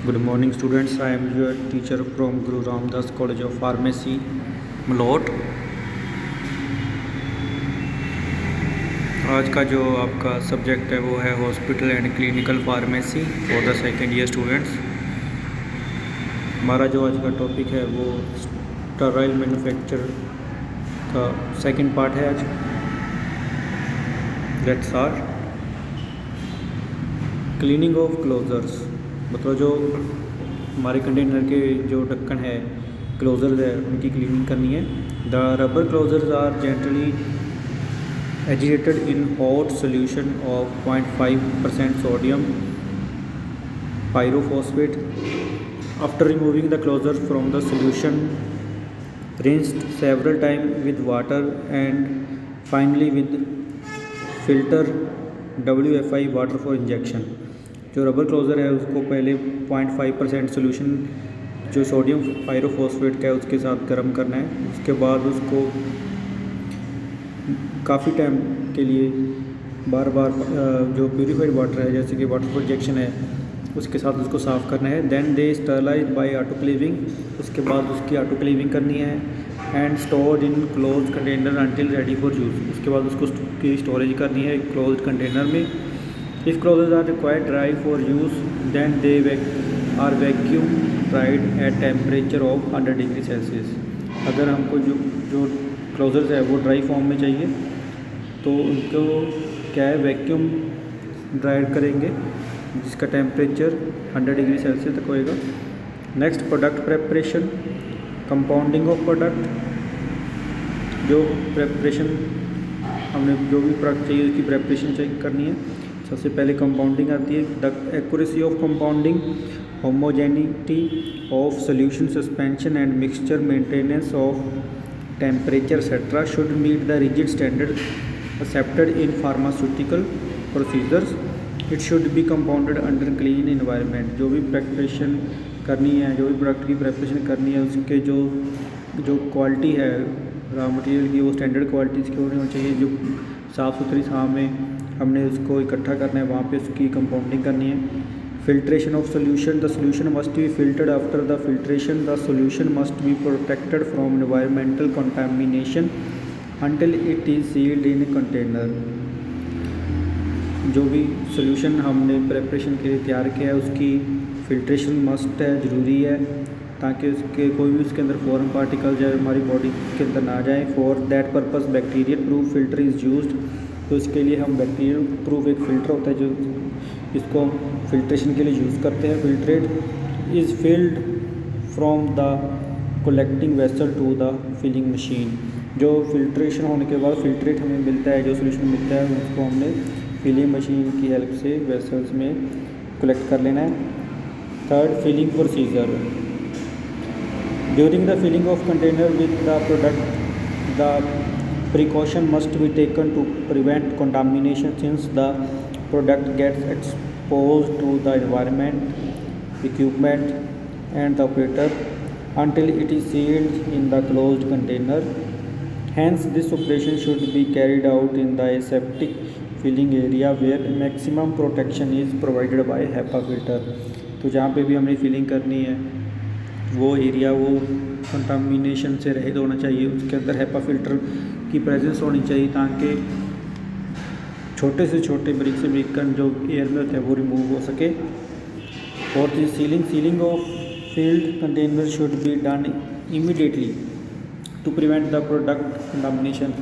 Good morning, students. I am your teacher from Guru Ramdas College of Pharmacy, Malout. आज का जो आपका subject है वो है hospital and clinical pharmacy for the second year students. हमारा जो आज का टॉपिक है वो स्टराइल मैन्युफैक्चर का सेकंड पार्ट है आज। Let's start. Cleaning of closures, मतलब जो हमारे कंटेनर के जो ढक्कन है, क्लोजर्स है, उनकी क्लीनिंग करनी है। The rubber closures are generally agitated in hot solution of 0.5% sodium pyrophosphate. After removing the closure from the solution, rinsed several times with water and finally with filter WFI water for injection. जो rubber closure है उसको पहले 0.5% solution जो sodium pyrophosphate का है उसके साथ गर्म करना है। उसके बाद उसको काफ़ी टाइम के लिए बार बार जो प्यूरीफाइड वाटर है जैसे कि वाटर फॉर इंजेक्शन है उसके साथ उसको साफ़ करना है। Then they sterilise by autoclaving, उसके बाद उसकी ऑटोक्लेविंग करनी है। And stored in close container until ready for use, उसके बाद उसको की स्टोरेज करनी है क्लोज कंटेनर में। If clothes are required dry for use, then they are vacuum dried at temperature of 100 degree Celsius. अगर हमको जो क्लोजर्स है वो ड्राई फॉर्म में चाहिए तो उनको क्या है, वैक्यूम ड्राइड करेंगे जिसका टेम्परेचर 100 डिग्री सेल्सियस तक होएगा। Next, product preparation, compounding of product. जो प्रेपरेशन हमने जो भी प्रोडक्ट चाहिए उसकी प्रेपरेशन चेक करनी है। सबसे पहले कंपाउंडिंग आती है। The accuracy of compounding, homogeneity of solution, suspension and mixture, maintenance of temperature etcetera should meet the rigid standard accepted in pharmaceutical procedures. It should be compounded under clean environment. जो भी preparation करनी है, जो भी product की preparation करनी है उसके जो क्वालिटी है रॉ मटेरियल की वो स्टैंडर्ड क्वालिटी की होनी चाहिए। जो साफ़ सुथरी छाँव में हमने उसको इकट्ठा करना है वहाँ पे उसकी कंपाउंडिंग करनी है। Filtration of solution, the solution must be filtered. After the filtration the solution must be protected from environmental contamination until it is sealed in container. जो भी सोल्यूशन हमने प्रेपरेशन के लिए तैयार किया है उसकी फिल्ट्रेशन मस्ट है, ज़रूरी है, ताकि उसके कोई भी उसके अंदर फॉरेन पार्टिकल जो हमारी बॉडी के अंदर ना जाए। For that purpose bacterial proof filter is used. तो इसके लिए हम बैक्टीरियल प्रूफ एक फ़िल्टर होता है जो इसको फिल्ट्रेशन के लिए यूज़ करते हैं। Filtrate is filled from the collecting vessel to the filling machine. जो फिल्ट्रेशन होने के बाद फिल्ट्रेट हमें मिलता है, जो सोल्यूशन मिलता है उसको हमने फिलिंग मशीन की हेल्प से वेसल्स में कलेक्ट कर लेना है। Third, filling procedure. During the filling of container with the product the precaution must be taken to prevent contamination since the product gets exposed to the environment, equipment and the operator until it is sealed in the closed container. Hence this operation should be carried out in the aseptic filling area where maximum protection is provided by HEPA filter। तो जहाँ पे भी हमने filling करनी है वो area वो contamination से रहित होना चाहिए, उसके अंदर हेपा फिल्टर की प्रेजेंस होनी चाहिए ताकि छोटे से छोटे बारीक से बारीक कण जो एयर में होते हैं वो रिमूव हो सके। Fourth is sealing of filled container should be done immediately to prevent the product contamination.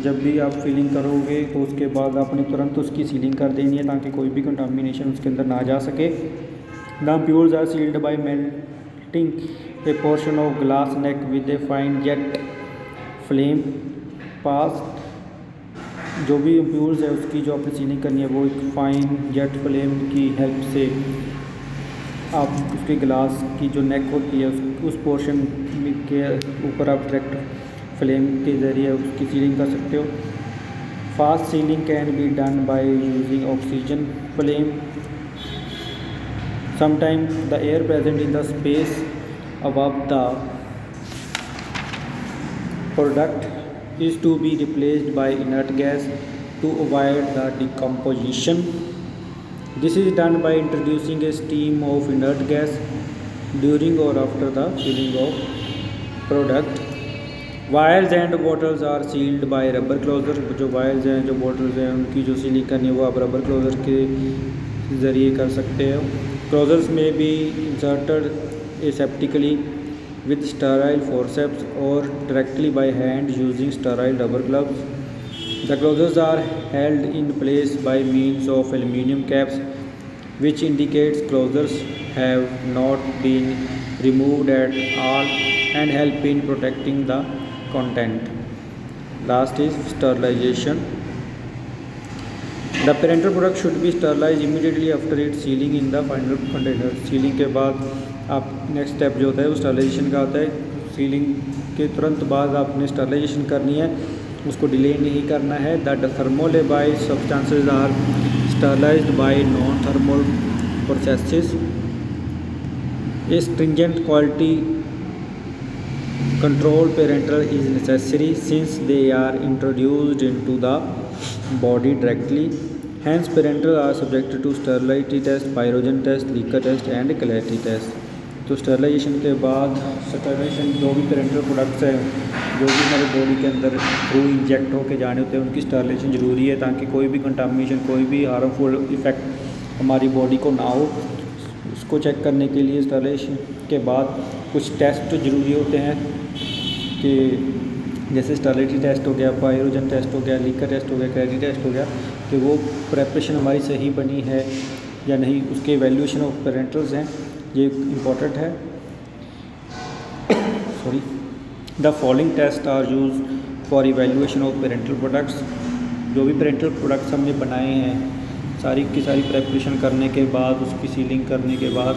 जब भी आप फिलिंग करोगे तो उसके बाद आपने तुरंत उसकी सीलिंग कर देनी है ताकि कोई भी कंटामिनेशन उसके अंदर ना जा सके। The ampoules are sealed by melting a portion of glass neck with a fine jet flame पास। जो भी इम्प्यूल्स है उसकी जो आपने सीलिंग करनी है वो एक फाइन जेट फ्लेम की हेल्प से आप उसके ग्लास की जो नेक होती है उस पोर्शन के ऊपर आप डायरेक्ट फ्लेम के ज़रिए उसकी सीलिंग कर सकते हो। Fast ceiling can be done by using oxygen flame. Sometimes the air present in the space above the product is to be replaced by inert gas to avoid the decomposition. This is done by introducing a stream of inert gas during or after the filling of product. Vials and bottles are sealed by rubber closure. जो vials हैं, जो bottles हैं, उनकी जो ceiling करनी है वो आप रबर क्लोजर के ज़रिए कर सकते हैं। क्लोजर्स में भी inserted एसेप्टिकली with sterile forceps or directly by hand using sterile rubber gloves. The closures are held in place by means of aluminum caps, which indicates closures have not been removed at all and help in protecting the content. Last is sterilization. The parental product should be sterilized immediately after its sealing in the final container. Ceiling के बाद आप next step जो होता है वो sterilization का होता है। सीलिंग के तुरंत बाद आपने स्टरलाइजेशन करनी है, उसको डिले नहीं करना है। The thermolabile substances are sterilised by non thermal processes. A stringent quality control parental is necessary since they are introduced into the body directly. Hence, parental are subjected to sterility test, pyrogen test, leaker test, and clarity test. तो sterilization के बाद sterilization जो भी parental products हैं जो भी हमारे body के अंदर थ्रू इंजेक्ट होके जाने होते हैं उनकी स्टरलाइजेशन ज़रूरी है, ताकि कोई भी कंटामिनेशन, कोई भी हार्मफुल इफ़ेक्ट हमारी बॉडी को ना हो। उसको चेक करने के लिए स्टरलाइजेशन के बाद कुछ टेस्ट ज़रूरी होते हैं कि जैसे स्टरलिटी टेस्ट हो गया, पायरोजन टेस्ट हो गया, लीकर टेस्ट हो गया, क्लैरिटी टेस्ट हो गया, कि वो प्रेपरेशन हमारी सही बनी है या नहीं। उसके वैल्यूएशन ऑफ पेरेंटल्स हैं, ये इम्पोर्टेंट है। Sorry. The following test are use for evaluation of parental products. जो भी पेरेंटल प्रोडक्ट्स हमने बनाए हैं, सारी की सारी प्रेपरेशन करने के बाद, उसकी सीलिंग करने के बाद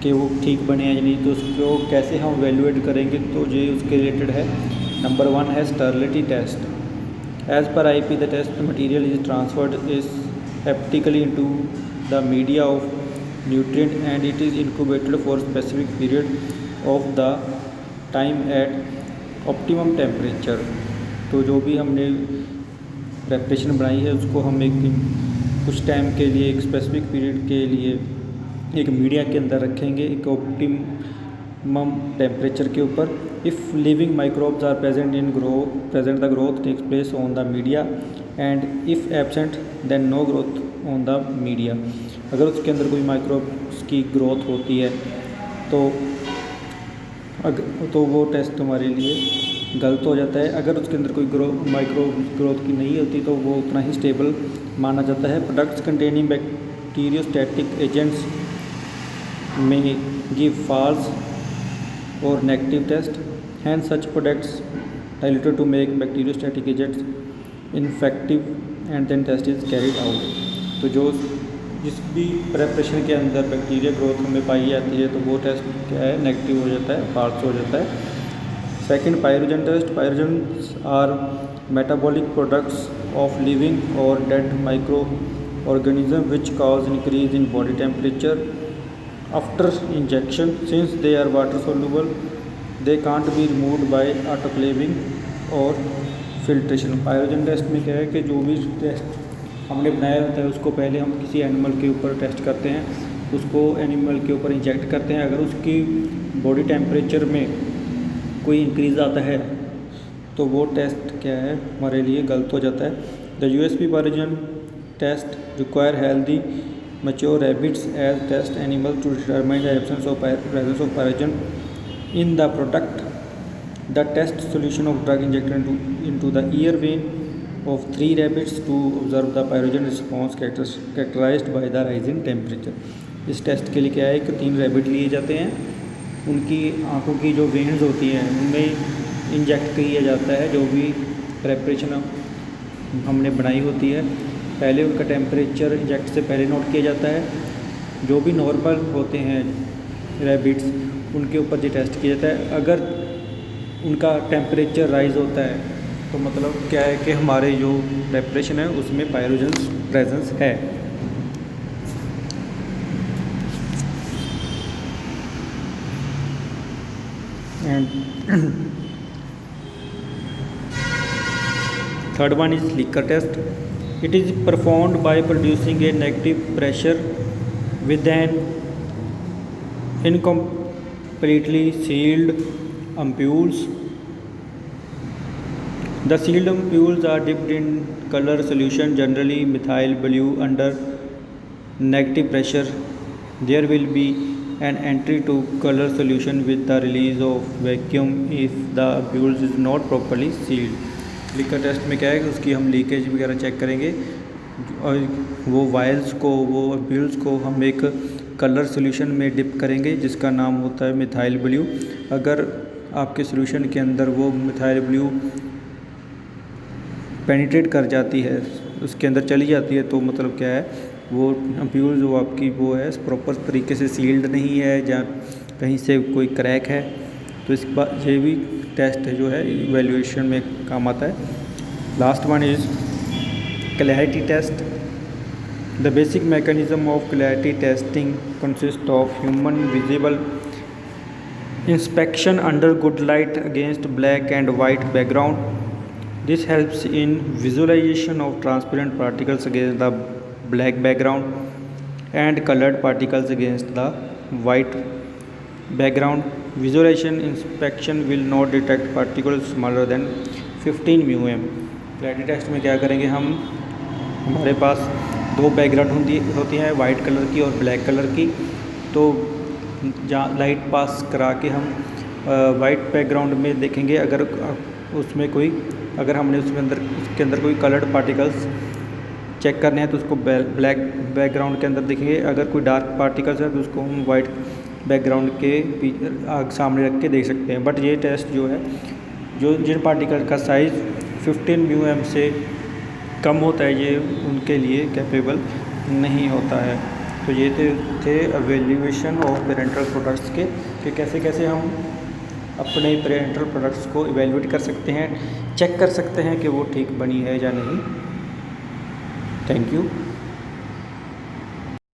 कि वो ठीक बने हैं या नहीं, तो उसको कैसे हम वैल्यूएट करेंगे, तो ये उसके रिलेटेड है। नंबर 1 है sterility test. As per IP the test material is transferred is aseptically into the media of nutrient and it is incubated for specific period of the time at optimum temperature. तो जो भी हमने preparation बनाई है उसको हम एक कुछ टाइम के लिए, एक स्पेसिफिक पीरियड के लिए एक मीडिया के अंदर रखेंगे, एक ऑप्टिमम टेम्परेचर के ऊपर। If living microbes are present the growth takes place on the media and if absent then no growth on the media. अगर उसके अंदर कोई माइक्रोब्स की ग्रोथ होती है तो वो टेस्ट हमारे लिए गलत हो जाता है। अगर उसके अंदर कोई माइक्रो ग्रोथ की नहीं होती तो वो उतना ही स्टेबल माना जाता है। Products containing bacteriostatic agents may give false or negative test. Hence, such products diluted to make bacteriostatic agents ineffective and then test is carried out. तो जो जिस भी प्रेपरेशन के अंदर बैक्टीरिया ग्रोथ हमें पाई जाती है तो वो टेस्ट क्या है, नेगेटिव हो जाता है, फाल्स हो जाता है। Second, pyrogen test. Pyrogens are metabolic products of living or dead microorganism which cause increase in body temperature after injection. Since they are water soluble, they can't be removed by autoclaving or filtration. Pyrogen test में क्या है कि जो भी test हमने बनाया होता है उसको पहले हम किसी एनिमल के ऊपर टेस्ट करते हैं, उसको एनिमल के ऊपर इंजेक्ट करते हैं। अगर उसकी बॉडी टेम्परेचर में कोई इंक्रीज़ आता है तो वो टेस्ट क्या है, हमारे लिए गलत हो जाता है। The USP pyrogen test require healthy mature rabbits as test animal to determine the absence of presence of pyrogen in the product. The test solution of drug injected into the ear vein of 3 rabbits to observe the pyrogen response characterized by the rise in temperature. इस test के लिए क्या है कि 3 rabbit लिए जाते हैं, उनकी आँखों की जो वेन्स होती हैं उनमें इंजेक्ट किया जाता है जो भी प्रेपरेशन हमने बनाई होती है। पहले उनका टेम्परेचर इंजेक्ट से पहले नोट किया जाता है। जो भी नॉर्मल होते हैं रैबिट्स उनके ऊपर ये टेस्ट किया जाता है। अगर उनका टेम्परेचर राइज होता है तो मतलब क्या है कि हमारे जो प्रेपरेशन है उसमें पायरोजन प्रेजेंस है। And third one is leaker test. It is performed by producing a negative pressure with an incompletely sealed ampules. The sealed ampules are dipped in color solution, generally methyl blue, under negative pressure. There will be an entry to color solution with the release of vacuum if the ampules is not properly sealed. Leaker test में क्या है कि उसकी हम leakage वगैरह check करेंगे और वो वायल्स को, वो अम्प्यूल्स को हम एक कलर सॉल्यूशन में डिप करेंगे जिसका नाम होता है मिथाइल ब्लू। अगर आपके सॉल्यूशन के अंदर वो मिथाइल ब्लू पेनिट्रेट कर जाती है, उसके अंदर चली जाती है, तो मतलब क्या है, वो अम्प्यूल जो आपकी वो है प्रॉपर तरीके से सील्ड नहीं है या कहीं से कोई क्रैक है, तो इस बात ये भी टेस्ट जो है इवैल्यूएशन में काम आता है। Last one is clarity test. The basic mechanism of clarity testing consist of human visible inspection under good light against black and white background. This helps in visualization of transparent particles against the black background and colored particles against the white background. Visualization inspection will not detect particles smaller than 15 μm. Clarity test में क्या करेंगे, हम हमारे पास दो background होती हैं, white colour की और ब्लैक कलर की। तो जहाँ लाइट पास करा के हम वाइट बैकग्राउंड में देखेंगे, अगर उसमें कोई, अगर हमने उसके अंदर कोई कलर्ड पार्टिकल्स चेक करने हैं तो उसको ब्लैक बैकग्राउंड के अंदर देखेंगे। अगर कोई डार्क पार्टिकल्स है तो उसको हम वाइट बैकग्राउंड के सामने रख के देख सकते हैं। बट ये टेस्ट जो है, जो जिन पार्टिकल का साइज़ 15 μm से कम होता है, ये उनके लिए कैपेबल नहीं होता है। तो ये थे एवेल्यूएशन ऑफ पेरेंटल प्रोडक्ट्स के, कि कैसे कैसे हम अपने पेरेंटल प्रोडक्ट्स को इवेल्यूएट कर सकते हैं, चेक कर सकते हैं कि वो ठीक बनी है या नहीं। Thank you.